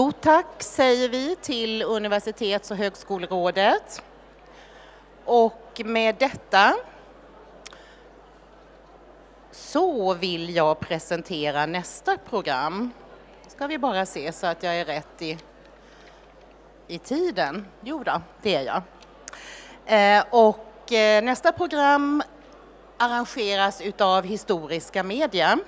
Stort tack säger vi till Universitets- och högskolerådet. Och med detta så vill jag presentera nästa program. Ska vi bara se så att jag är rätt i tiden. Jo då, det är jag. Nästa program arrangeras utav historiska media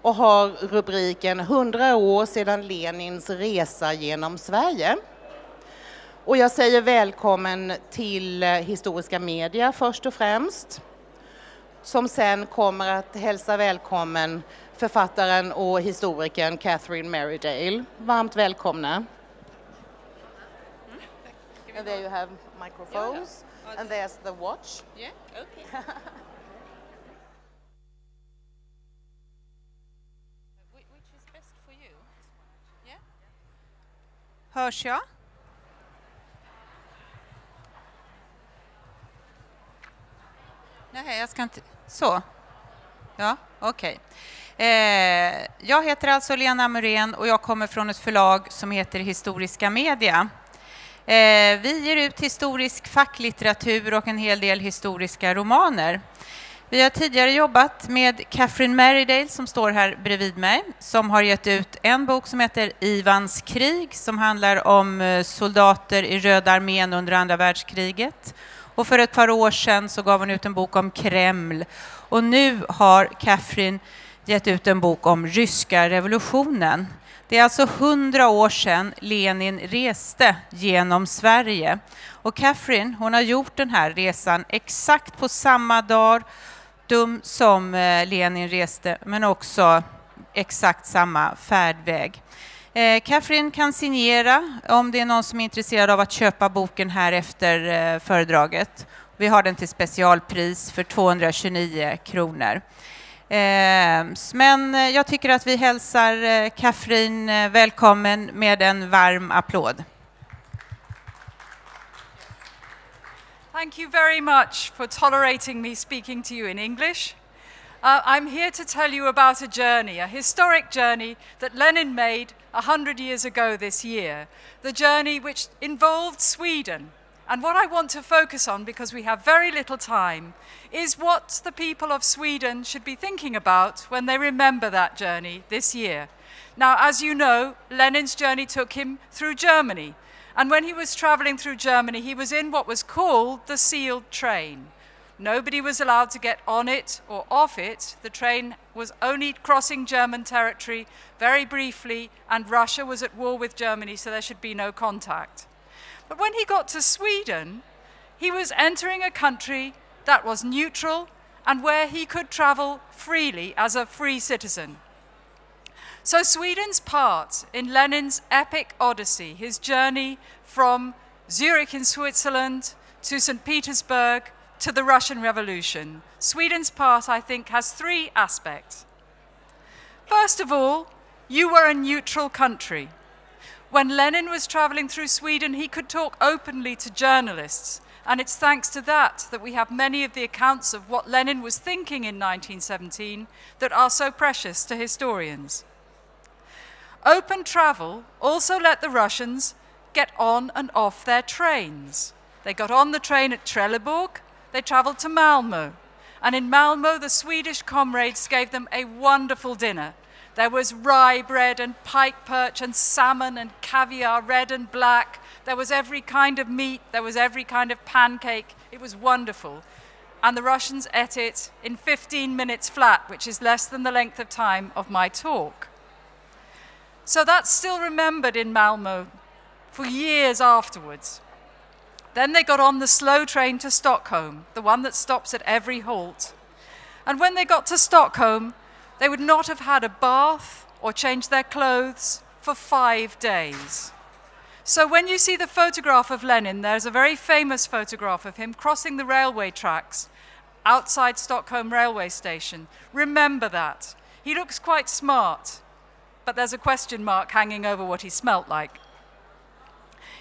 och har rubriken 100 år sedan Lenins resa genom Sverige. Och jag säger välkommen till historiska media först och främst, som sen kommer att hälsa välkommen författaren och historikern Catherine Merridale. Varmt välkomna. And there you have microphones, and there's the watch. Yeah, okay. Which is best for you? Yeah? Hörs jag? Nej, jag ska inte... Så. Ja, okej. Jag heter alltså Lena Muren och jag kommer från ett förlag som heter Historiska media. Vi ger ut historisk facklitteratur och en hel del historiska romaner. Vi har tidigare jobbat med Catherine Merridale som står här bredvid mig, som har gett ut en bok som heter Ivans krig, som handlar om soldater i Röda armén under andra världskriget. Och för ett par år sedan så gav hon ut en bok om Kreml. Och nu har Catherine gett ut en bok om ryska revolutionen. Det är alltså 100 år sedan Lenin reste genom Sverige. Och Catherine, hon har gjort den här resan exakt på samma dag som Lenin reste, men också exakt samma färdväg. Catherine kan signera om det är någon som är intresserad av att köpa boken här efter föredraget. Vi har den till specialpris för 229 kronor. Men jag tycker att vi hälsar Catherine välkommen med en varm applåd. Thank you very much for tolerating me speaking to you in English. I'm here to tell you about a journey, a historic journey that Lenin made 100 years ago this year. The journey which involved Sweden. And what I want to focus on, because we have very little time, is what the people of Sweden should be thinking about when they remember that journey this year. Now, as you know, Lenin's journey took him through Germany. And when he was traveling through Germany, he was in what was called the sealed train. Nobody was allowed to get on it or off it. The train was only crossing German territory very briefly, and Russia was at war with Germany, so there should be no contact. But when he got to Sweden, he was entering a country that was neutral and where he could travel freely as a free citizen. So Sweden's part in Lenin's epic odyssey, his journey from Zurich in Switzerland to St. Petersburg to the Russian Revolution, Sweden's part, I think, has three aspects. First of all, you were a neutral country. When Lenin was traveling through Sweden, he could talk openly to journalists, and it's thanks to that that we have many of the accounts of what Lenin was thinking in 1917 that are so precious to historians. Open travel also let the Russians get on and off their trains. They got on the train at Trelleborg, they traveled to Malmö, and in Malmö the Swedish comrades gave them a wonderful dinner. There was rye bread and pike perch and salmon and caviar, red and black. There was every kind of meat, there was every kind of pancake. It was wonderful. And the Russians ate it in 15 minutes flat, which is less than the length of time of my talk. So that's still remembered in Malmö for years afterwards. Then they got on the slow train to Stockholm, the one that stops at every halt. And when they got to Stockholm, they would not have had a bath or changed their clothes for 5 days. So when you see the photograph of Lenin, there's a very famous photograph of him crossing the railway tracks outside Stockholm railway station. Remember that. He looks quite smart, but there's a question mark hanging over what he smelt like.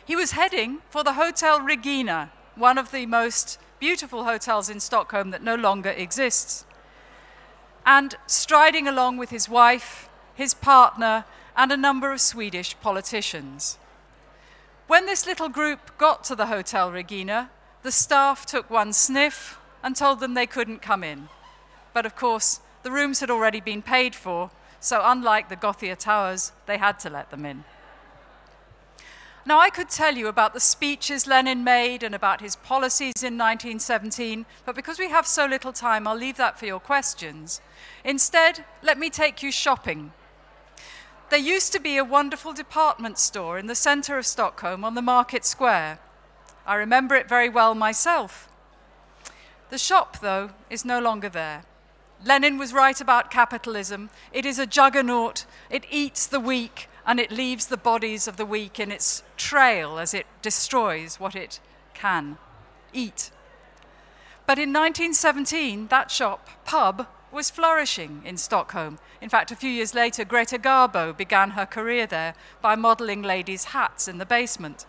He was heading for the Hotel Regina, one of the most beautiful hotels in Stockholm that no longer exists. And striding along with his wife, his partner, and a number of Swedish politicians. When this little group got to the Hotel Regina, the staff took one sniff and told them they couldn't come in. But of course, the rooms had already been paid for, so unlike the Gothia Towers, they had to let them in. Now, I could tell you about the speeches Lenin made and about his policies in 1917, but because we have so little time, I'll leave that for your questions. Instead, let me take you shopping. There used to be a wonderful department store in the center of Stockholm on the Market Square. I remember it very well myself. The shop, though, is no longer there. Lenin was right about capitalism. It is a juggernaut. It eats the weak, and it leaves the bodies of the weak in its trail as it destroys what it can eat. But in 1917, that shop, pub, was flourishing in Stockholm. In fact, a few years later, Greta Garbo began her career there by modeling ladies' hats in the basement.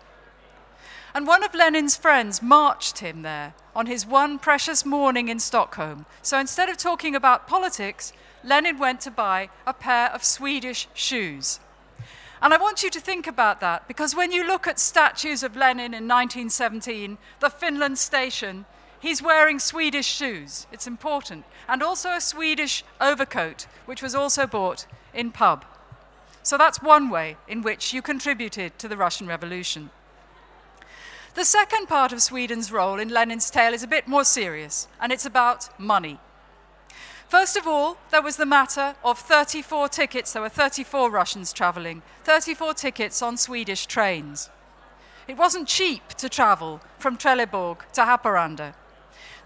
And one of Lenin's friends marched him there on his one precious morning in Stockholm. So instead of talking about politics, Lenin went to buy a pair of Swedish shoes. And I want you to think about that, because when you look at statues of Lenin in 1917, the Finland station, he's wearing Swedish shoes. It's important. And also a Swedish overcoat, which was also bought in pub. So that's one way in which you contributed to the Russian Revolution. The second part of Sweden's role in Lenin's tale is a bit more serious, and it's about money. First of all, there was the matter of 34 tickets. There were 34 Russians traveling, 34 tickets on Swedish trains. It wasn't cheap to travel from Trelleborg to Haparanda.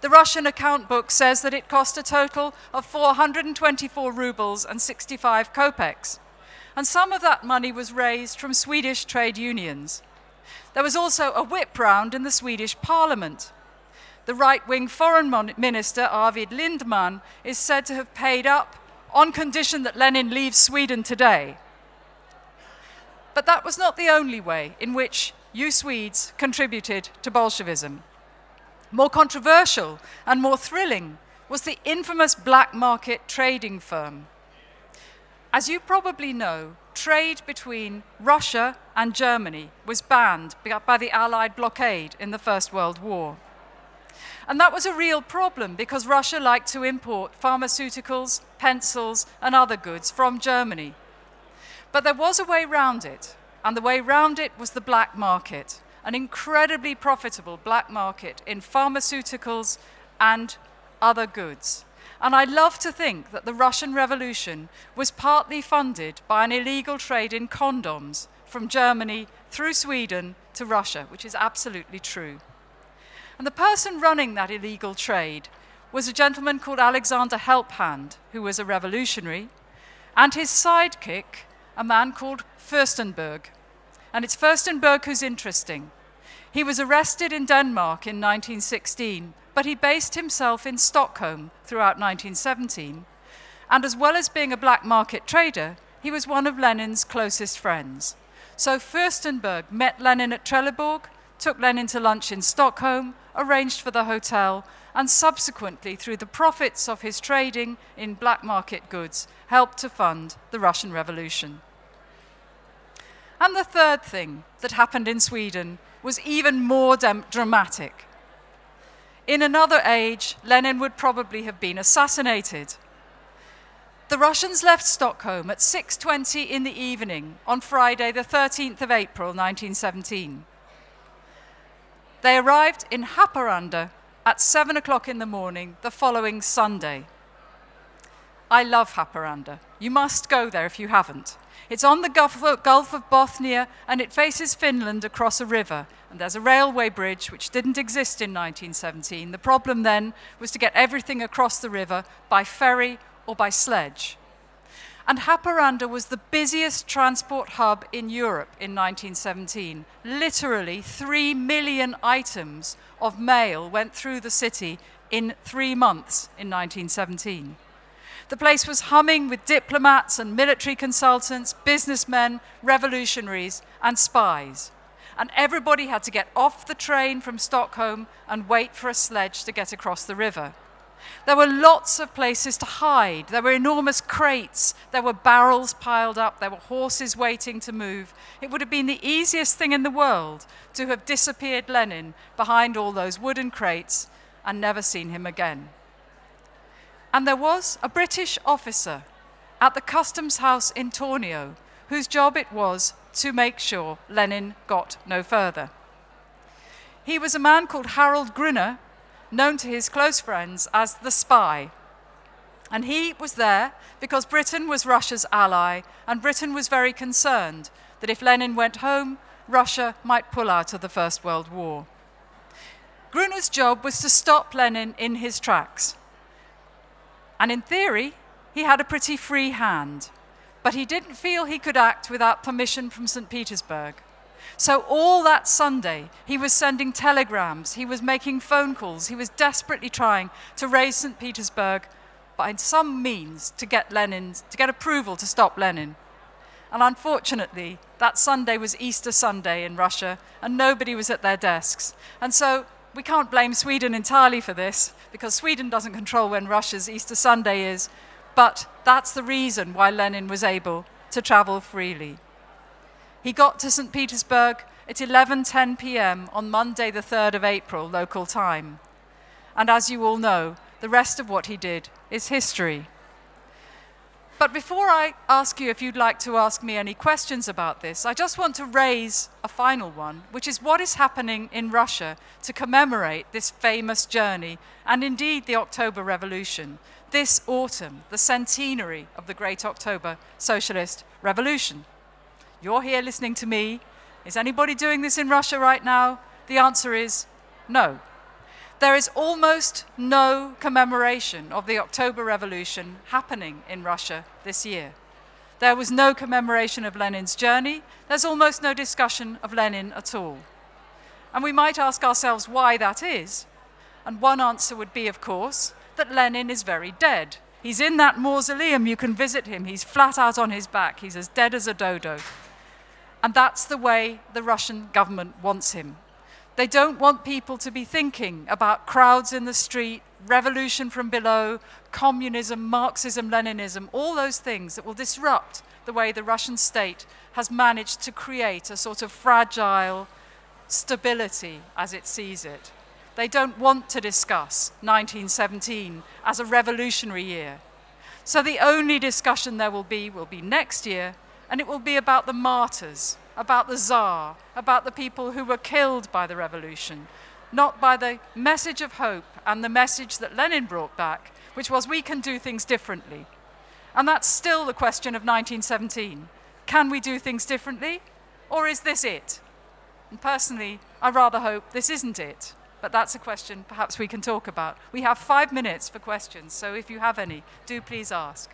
The Russian account book says that it cost a total of 424 rubles and 65 kopecks. And some of that money was raised from Swedish trade unions. There was also a whip round in the Swedish parliament. The right-wing foreign minister, Arvid Lindman, is said to have paid up on condition that Lenin leaves Sweden today. But that was not the only way in which you Swedes contributed to Bolshevism. More controversial and more thrilling was the infamous black market trading firm. As you probably know, trade between Russia and Germany was banned by the Allied blockade in the First World War. And that was a real problem because Russia liked to import pharmaceuticals, pencils, and other goods from Germany. But there was a way round it, and the way round it was the black market, an incredibly profitable black market in pharmaceuticals and other goods. And I love to think that the Russian Revolution was partly funded by an illegal trade in condoms from Germany through Sweden to Russia, which is absolutely true. And the person running that illegal trade was a gentleman called Alexander Helphand, who was a revolutionary, and his sidekick, a man called Fürstenberg. And it's Fürstenberg who's interesting. He was arrested in Denmark in 1916, but he based himself in Stockholm throughout 1917. And as well as being a black market trader, he was one of Lenin's closest friends. So Fürstenberg met Lenin at Trelleborg, took Lenin to lunch in Stockholm, arranged for the hotel, and subsequently, through the profits of his trading in black market goods, helped to fund the Russian Revolution. And the third thing that happened in Sweden was even more dramatic. In another age, Lenin would probably have been assassinated. The Russians left Stockholm at 6:20 in the evening on Friday, the 13th of April, 1917. They arrived in Haparanda at 7 o'clock in the morning the following Sunday. I love Haparanda. You must go there if you haven't. It's on the Gulf of Bothnia, and it faces Finland across a river. And there's a railway bridge which didn't exist in 1917. The problem then was to get everything across the river by ferry or by sledge. And Haparanda was the busiest transport hub in Europe in 1917. Literally 3 million items of mail went through the city in 3 months in 1917. The place was humming with diplomats and military consultants, businessmen, revolutionaries, and spies. And everybody had to get off the train from Stockholm and wait for a sledge to get across the river. There were lots of places to hide. There were enormous crates. There were barrels piled up. There were horses waiting to move. It would have been the easiest thing in the world to have disappeared Lenin behind all those wooden crates and never seen him again. And there was a British officer at the customs house in Tornio whose job it was to make sure Lenin got no further. He was a man called Harold Gruner, known to his close friends as the Spy. And he was there because Britain was Russia's ally, and Britain was very concerned that if Lenin went home, Russia might pull out of the First World War. Gruner's job was to stop Lenin in his tracks. And in theory, he had a pretty free hand, but he didn't feel he could act without permission from St. Petersburg. So all that Sunday, he was sending telegrams, he was making phone calls, he was desperately trying to raise St. Petersburg by some means to get approval to stop Lenin. And unfortunately, that Sunday was Easter Sunday in Russia, and nobody was at their desks. And so we can't blame Sweden entirely for this, because Sweden doesn't control when Russia's Easter Sunday is, but that's the reason why Lenin was able to travel freely. He got to St. Petersburg at 11:10 p.m. on Monday, the 3rd of April, local time. And as you all know, the rest of what he did is history. But before I ask you if you'd like to ask me any questions about this, I just want to raise a final one, which is what is happening in Russia to commemorate this famous journey, and indeed the October Revolution, this autumn, the centenary of the Great October Socialist Revolution. You're here listening to me. Is anybody doing this in Russia right now? The answer is no. There is almost no commemoration of the October Revolution happening in Russia this year. There was no commemoration of Lenin's journey. There's almost no discussion of Lenin at all. And we might ask ourselves why that is. And one answer would be, of course, that Lenin is very dead. He's in that mausoleum. You can visit him. He's flat out on his back. He's as dead as a dodo. And that's the way the Russian government wants him. They don't want people to be thinking about crowds in the street, revolution from below, communism, Marxism, Leninism, all those things that will disrupt the way the Russian state has managed to create a sort of fragile stability as it sees it. They don't want to discuss 1917 as a revolutionary year. So the only discussion there will be next year, and it will be about the martyrs, about the Tsar, about the people who were killed by the revolution, not by the message of hope and the message that Lenin brought back, which was we can do things differently. And that's still the question of 1917. Can we do things differently, or is this it? And personally, I rather hope this isn't it, but that's a question perhaps we can talk about. We have 5 minutes for questions, so if you have any, do please ask.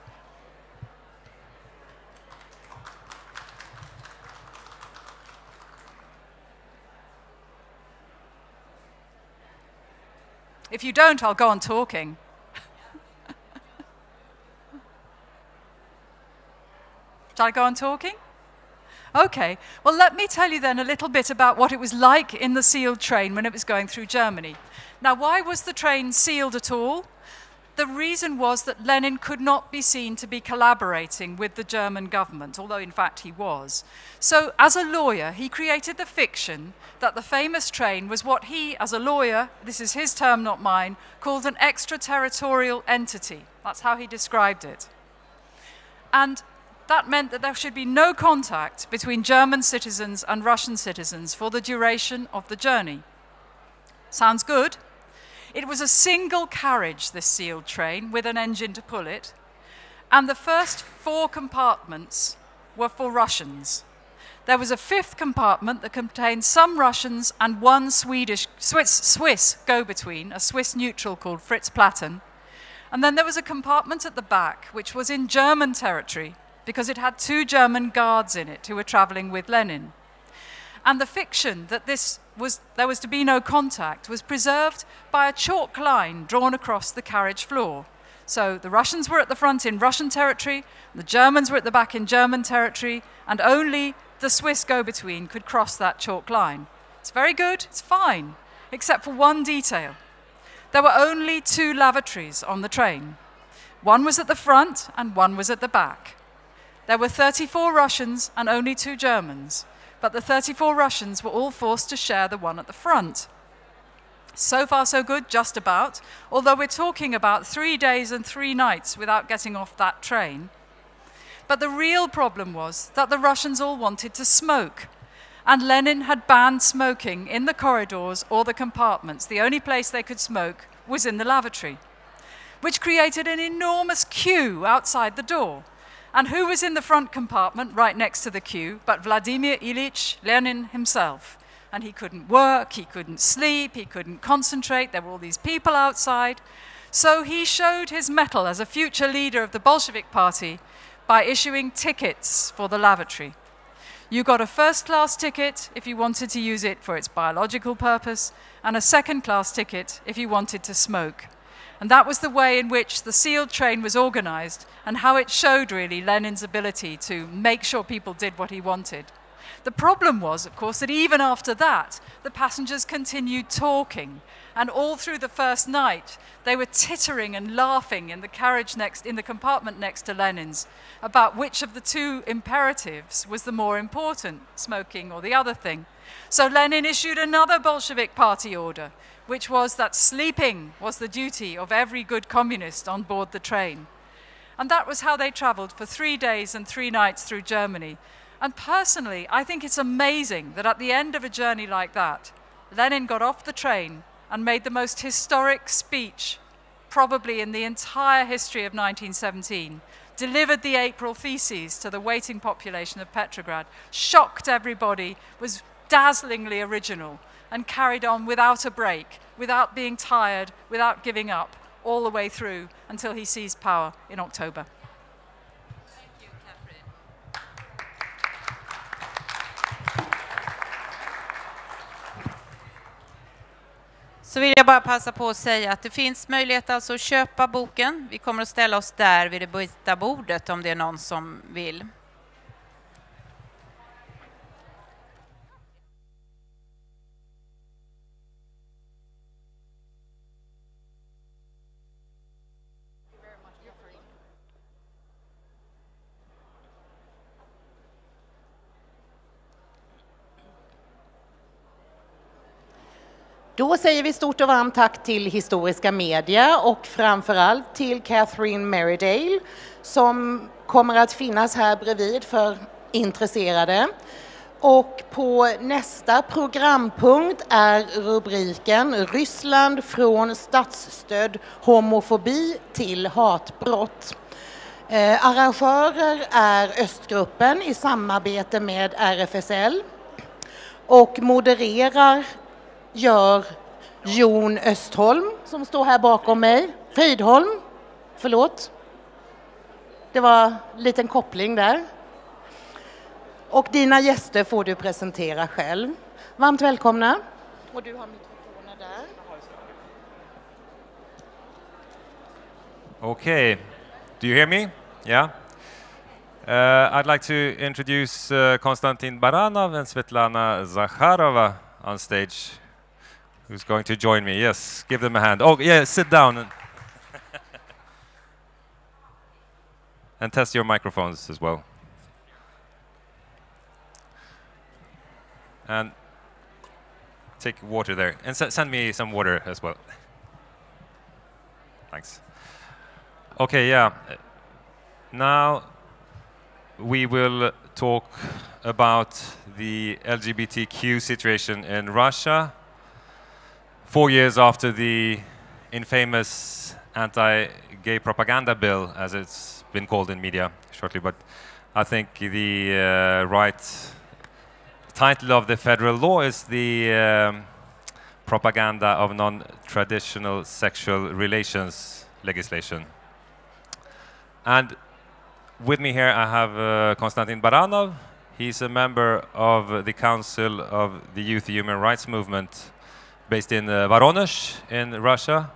If you don't, I'll go on talking. Shall I go on talking? Okay, well let me tell you then a little bit about what it was like in the sealed train when it was going through Germany. Now, why was the train sealed at all? The reason was that Lenin could not be seen to be collaborating with the German government, although in fact he was. So as a lawyer, he created the fiction that the famous train was what he, as a lawyer, this is his term, not mine, called an extraterritorial entity. That's how he described it. And that meant that there should be no contact between German citizens and Russian citizens for the duration of the journey. Sounds good? It was a single carriage, this sealed train, with an engine to pull it, and the first 4 compartments were for Russians. There was a 5th compartment that contained some Russians and one Swiss go-between, a Swiss neutral called Fritz Platten, and then there was a compartment at the back which was in German territory because it had 2 German guards in it who were traveling with Lenin. And the fiction that there was to be no contact was preserved by a chalk line drawn across the carriage floor. So the Russians were at the front in Russian territory, the Germans were at the back in German territory, and only the Swiss go-between could cross that chalk line. It's very good, it's fine, except for one detail. There were only 2 lavatories on the train. One was at the front and one was at the back. There were 34 Russians and only 2 Germans, but the 34 Russians were all forced to share the one at the front. So far so good, just about, although we're talking about 3 days and 3 nights without getting off that train. But the real problem was that the Russians all wanted to smoke, and Lenin had banned smoking in the corridors or the compartments. The only place they could smoke was in the lavatory, which created an enormous queue outside the door. And who was in the front compartment right next to the queue but Vladimir Ilyich Lenin himself? And he couldn't work, he couldn't sleep, he couldn't concentrate, there were all these people outside. So he showed his mettle as a future leader of the Bolshevik Party by issuing tickets for the lavatory. You got a first-class ticket if you wanted to use it for its biological purpose, and a second-class ticket if you wanted to smoke. And that was the way in which the sealed train was organized and how it showed really Lenin's ability to make sure people did what he wanted. The problem was, of course, that even after that, the passengers continued talking. And all through the first night, they were tittering and laughing in the carriage in the compartment next to Lenin's about which of the 2 imperatives was the more important, smoking or the other thing. So Lenin issued another Bolshevik party order, which was that sleeping was the duty of every good communist on board the train. And that was how they traveled for 3 days and 3 nights through Germany. And personally, I think it's amazing that at the end of a journey like that, Lenin got off the train and made the most historic speech, probably in the entire history of 1917, delivered the April theses to the waiting population of Petrograd, shocked everybody, was dazzlingly original, and carried on without a break, without being tired, without giving up, all the way through until he seized power in October. Thank you, Catherine. Så vill jag bara passa på att säga att det finns möjlighet alltså att köpa boken. Vi kommer att ställa oss där vid det vita bordet om det är någon som vill. Då säger vi stort och varmt tack till historiska media och framförallt till Catherine Merridale som kommer att finnas här bredvid för intresserade. Och på nästa programpunkt är rubriken Ryssland från statsstödd homofobi till hatbrott. Arrangörer är Östgruppen i samarbete med RFSL och modererar gör Jon Östholm som står här bakom mig. Fridholm, förlåt. Det var en liten koppling där. Och dina gäster får du presentera själv. Varmt välkomna. Och du har mikrofoner där. Okay, do you hear me? Yeah. I'd like to introduce Konstantin Baranov and Svetlana Zakharova on stage, who's going to join me. Yes, give them a hand. Oh, yeah, sit down. And test your microphones as well. And take water there. And send me some water as well. Thanks. Okay, yeah. Now we will talk about the LGBTQ situation in Russia 4 years after the infamous anti-gay propaganda bill, as it's been called in media shortly. But I think the right title of the federal law is the Propaganda of Non-Traditional Sexual Relations legislation. And with me here I have Konstantin Baranov. He's a member of the Council of the Youth Human Rights Movement based in Voronezh in Russia.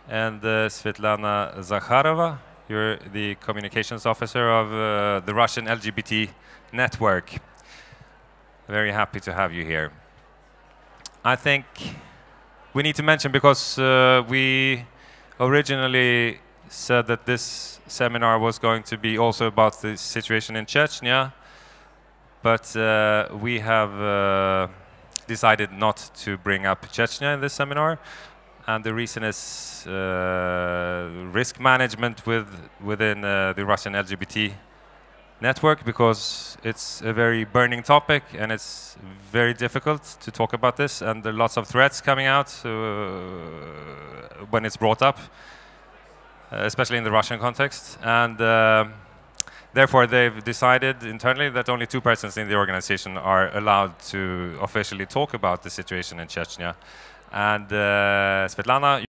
And Svetlana Zakharova, you're the communications officer of the Russian LGBT network. Very happy to have you here. I think we need to mention, because we originally said that this seminar was going to be also about the situation in Chechnya, but we have decided not to bring up Chechnya in this seminar, and the reason is risk management within the Russian LGBT network, because it's a very burning topic and it's very difficult to talk about this, and there are lots of threats coming out when it's brought up, especially in the Russian context, and therefore they've decided internally that only 2 persons in the organization are allowed to officially talk about the situation in Chechnya. And Svetlana,